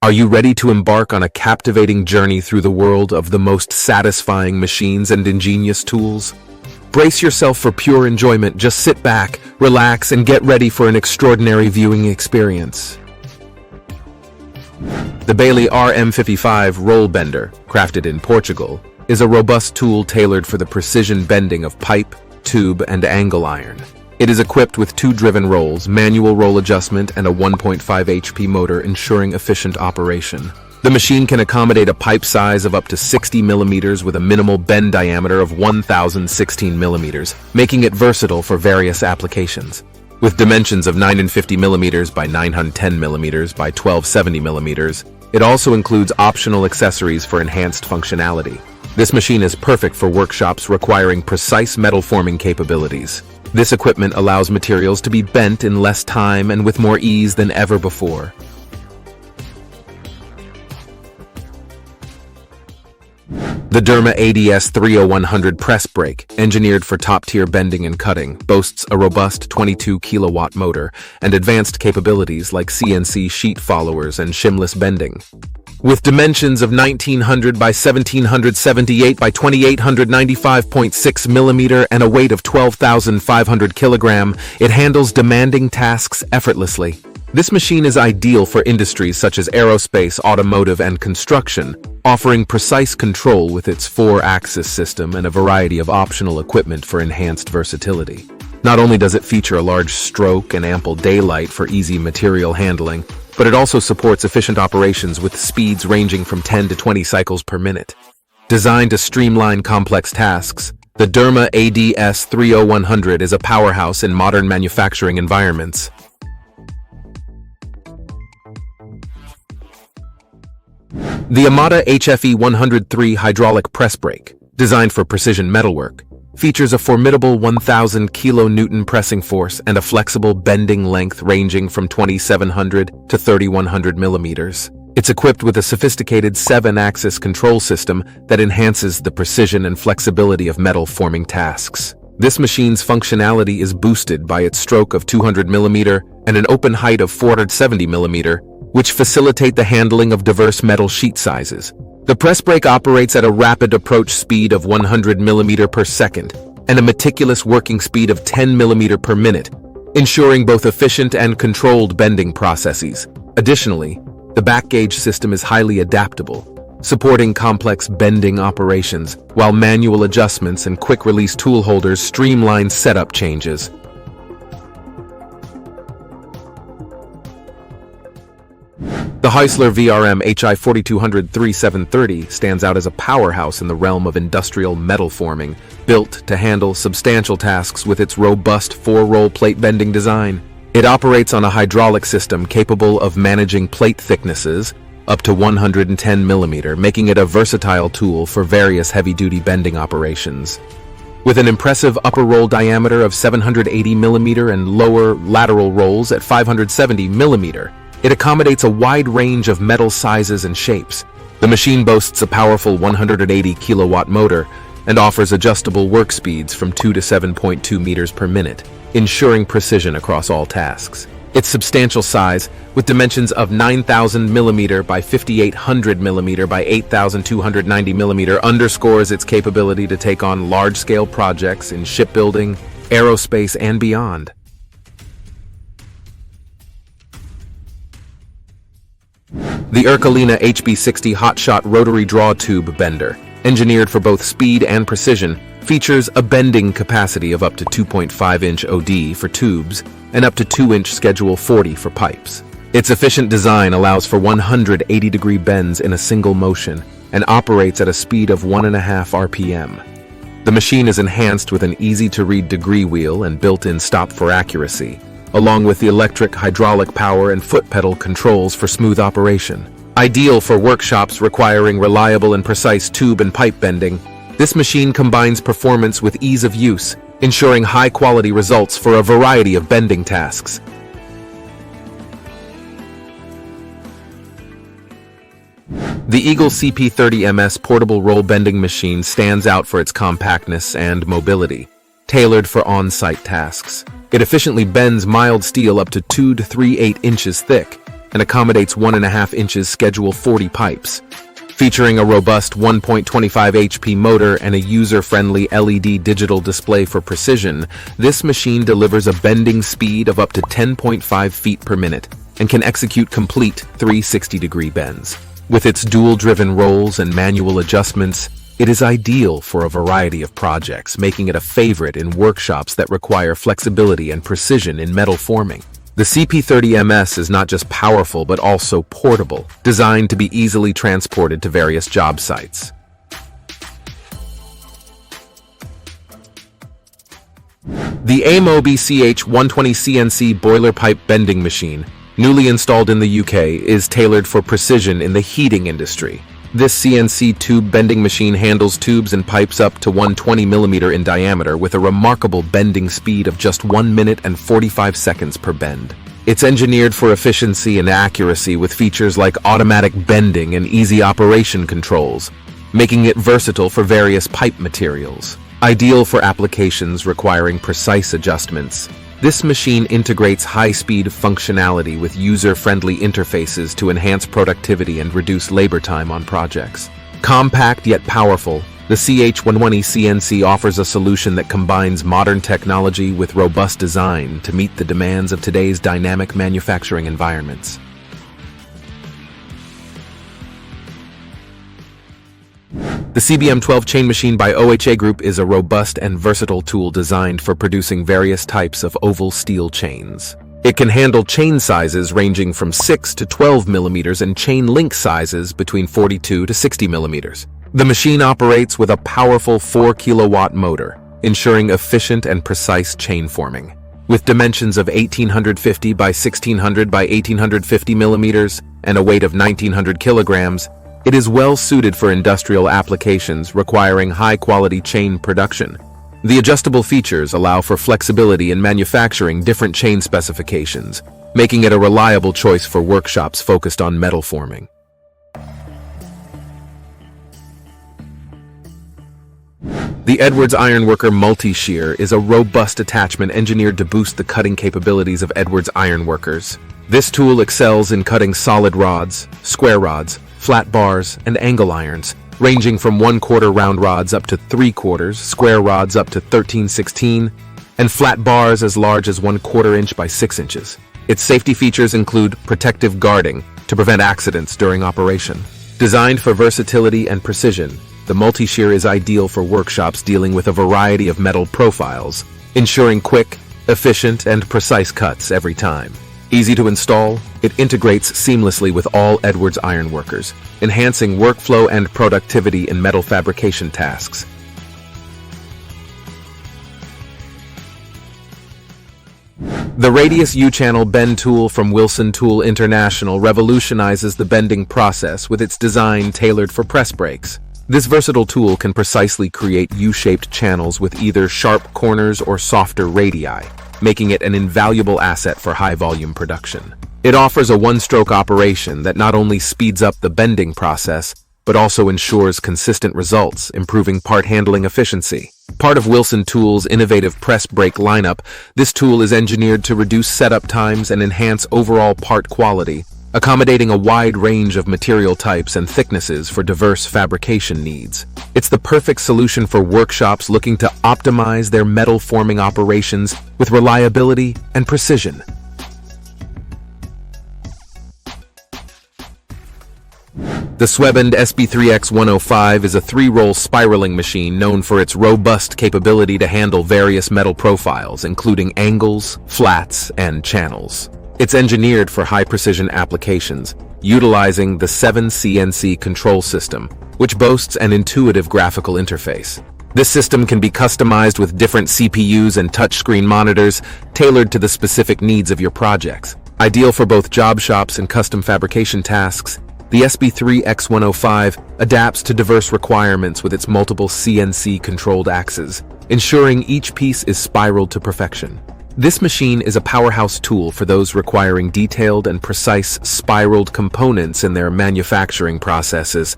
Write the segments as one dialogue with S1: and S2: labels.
S1: Are you ready to embark on a captivating journey through the world of the most satisfying machines and ingenious tools? Brace yourself for pure enjoyment. Just sit back, relax, and get ready for an extraordinary viewing experience. The Melodie RM55 Roll Bender, crafted in Portugal, is a robust tool tailored for the precision bending of pipe, tube, and angle iron. It is equipped with 2 driven rolls, manual roll adjustment, and a 1.5 HP motor, ensuring efficient operation. The machine can accommodate a pipe size of up to 60 millimeters with a minimal bend diameter of 1016 millimeters, making it versatile for various applications. With dimensions of 950 millimeters by 910 millimeters by 1270 millimeters, it also includes optional accessories for enhanced functionality. This machine is perfect for workshops requiring precise metal forming capabilities. This equipment allows materials to be bent in less time and with more ease than ever before. The Derma ADS 30100 press brake, engineered for top-tier bending and cutting, boasts a robust 22-kilowatt motor and advanced capabilities like CNC sheet followers and shimless bending. With dimensions of 1900 by 1778 by 2895.6 millimeter and a weight of 12,500 kilogram, it handles demanding tasks effortlessly. This machine is ideal for industries such as aerospace, automotive, and construction, offering precise control with its 4-axis system and a variety of optional equipment for enhanced versatility. Not only does it feature a large stroke and ample daylight for easy material handling, but it also supports efficient operations with speeds ranging from 10 to 20 cycles per minute. Designed to streamline complex tasks, the Derma ADS 30100 is a powerhouse in modern manufacturing environments. The Amada HF 103 hydraulic press brake, designed for precision metalwork, features a formidable 1,000 kN pressing force and a flexible bending length ranging from 2,700 to 3,100 millimeters. It's equipped with a sophisticated 7-axis control system that enhances the precision and flexibility of metal forming tasks. This machine's functionality is boosted by its stroke of 200 millimeter and an open height of 470 millimeter, which facilitate the handling of diverse metal sheet sizes. The press brake operates at a rapid approach speed of 100 millimeter per second and a meticulous working speed of 10 millimeter per minute, ensuring both efficient and controlled bending processes. Additionally, the back gauge system is highly adaptable, supporting complex bending operations, while manual adjustments and quick-release tool holders streamline setup changes. The Heisler VRM Hi 4200-3730 stands out as a powerhouse in the realm of industrial metal forming, built to handle substantial tasks with its robust 4-roll plate bending design. It operates on a hydraulic system capable of managing plate thicknesses up to 110 millimeter, making it a versatile tool for various heavy-duty bending operations. With an impressive upper roll diameter of 780 millimeter and lower lateral rolls at 570 millimeter, it accommodates a wide range of metal sizes and shapes. The machine boasts a powerful 180 kilowatt motor and offers adjustable work speeds from 2 to 7.2 meters per minute, ensuring precision across all tasks. Its substantial size, with dimensions of 9,000 millimeter by 5,800 millimeter by 8,290 millimeter, underscores its capability to take on large-scale projects in shipbuilding, aerospace, and beyond. The Urana HB60 hotshot rotary draw tube bender, engineered for both speed and precision, features a bending capacity of up to 2.5-inch OD for tubes and up to 2-inch Schedule 40 for pipes. Its efficient design allows for 180-degree bends in a single motion and operates at a speed of 1.5 RPM. The machine is enhanced with an easy-to-read degree wheel and built-in stop for accuracy, along with the electric, hydraulic power and foot pedal controls for smooth operation. Ideal for workshops requiring reliable and precise tube and pipe bending, this machine combines performance with ease of use, ensuring high-quality results for a variety of bending tasks. The Eagle CP30 MS portable roll bending machine stands out for its compactness and mobility, tailored for on-site tasks. It efficiently bends mild steel up to 2 to 3/8 inches thick, and accommodates 1.5 inches Schedule 40 pipes. Featuring a robust 1.25 HP motor and a user-friendly LED digital display for precision, this machine delivers a bending speed of up to 10.5 feet per minute and can execute complete 360-degree bends. With its dual-driven rolls and manual adjustments, it is ideal for a variety of projects, making it a favorite in workshops that require flexibility and precision in metal forming. The CP30 MS is not just powerful but also portable, designed to be easily transported to various job sites. The Melodie CH120 CNC boiler pipe bending machine, newly installed in the UK, is tailored for precision in the heating industry. This CNC tube bending machine handles tubes and pipes up to 120 mm in diameter with a remarkable bending speed of just 1 minute and 45 seconds per bend. It's engineered for efficiency and accuracy with features like automatic bending and easy operation controls, making it versatile for various pipe materials. Ideal for applications requiring precise adjustments, this machine integrates high-speed functionality with user-friendly interfaces to enhance productivity and reduce labor time on projects. Compact yet powerful, the CH120 CNC offers a solution that combines modern technology with robust design to meet the demands of today's dynamic manufacturing environments. The CBM12 chain machine by OHA Group is a robust and versatile tool designed for producing various types of oval steel chains. It can handle chain sizes ranging from 6 to 12 millimeters and chain link sizes between 42 to 60 millimeters. The machine operates with a powerful 4-kilowatt motor, ensuring efficient and precise chain forming. With dimensions of 1850 by 1600 by 1850 millimeters and a weight of 1900 kilograms, it is well suited for industrial applications requiring high-quality chain production. The adjustable features allow for flexibility in manufacturing different chain specifications, making it a reliable choice for workshops focused on metal forming. The Edwards Ironworker Multi-Shear is a robust attachment engineered to boost the cutting capabilities of Edwards ironworkers. This tool excels in cutting solid rods, square rods, flat bars, and angle irons, ranging from 1/4 round rods up to 3/4, square rods up to 13/16, and flat bars as large as 1/4 inch by 6 inches. Its safety features include protective guarding to prevent accidents during operation. Designed for versatility and precision, the Multi-Shear is ideal for workshops dealing with a variety of metal profiles, ensuring quick, efficient, and precise cuts every time. Easy to install, it integrates seamlessly with all Edwards ironworkers, enhancing workflow and productivity in metal fabrication tasks. The Radius UChannel bend tool from Wilson Tool International revolutionizes the bending process with its design tailored for press brakes. This versatile tool can precisely create U-shaped channels with either sharp corners or softer radii, making it an invaluable asset for high-volume production. It offers a one-stroke operation that not only speeds up the bending process, but also ensures consistent results, improving part handling efficiency. Part of Wilson Tool's innovative press brake lineup, this tool is engineered to reduce setup times and enhance overall part quality, accommodating a wide range of material types and thicknesses for diverse fabrication needs. It's the perfect solution for workshops looking to optimize their metal forming operations with reliability and precision. The Swebend SB3X105 is a 3-roll spiraling machine known for its robust capability to handle various metal profiles, including angles, flats, and channels. It's engineered for high-precision applications, utilizing the 7CNC control system, which boasts an intuitive graphical interface. This system can be customized with different CPUs and touchscreen monitors tailored to the specific needs of your projects. Ideal for both job shops and custom fabrication tasks, the SB3X105 adapts to diverse requirements with its multiple CNC-controlled axes, ensuring each piece is spiraled to perfection. This machine is a powerhouse tool for those requiring detailed and precise spiraled components in their manufacturing processes.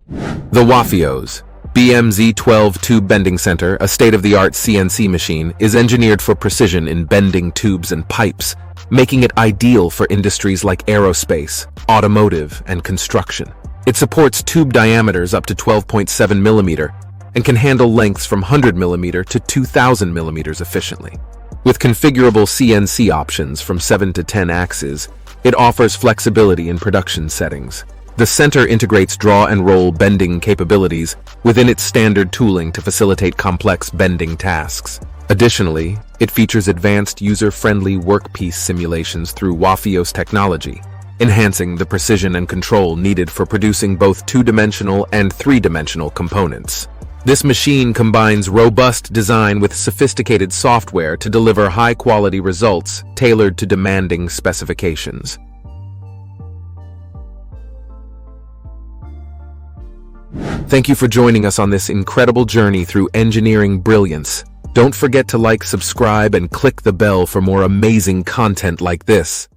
S1: The WAFIOS, BMZ12 Tube Bending Center, a state-of-the-art CNC machine, is engineered for precision in bending tubes and pipes, making it ideal for industries like aerospace, automotive, and construction. It supports tube diameters up to 12.7 millimeter and can handle lengths from 100 millimeter to 2000 millimeters efficiently. With configurable CNC options from 7 to 10 axes, it offers flexibility in production settings. The center integrates draw and roll bending capabilities within its standard tooling to facilitate complex bending tasks. Additionally, it features advanced user-friendly workpiece simulations through WAFIOS technology, enhancing the precision and control needed for producing both two-dimensional and three-dimensional components. This machine combines robust design with sophisticated software to deliver high-quality results tailored to demanding specifications. Thank you for joining us on this incredible journey through engineering brilliance. Don't forget to like, subscribe, and click the bell for more amazing content like this.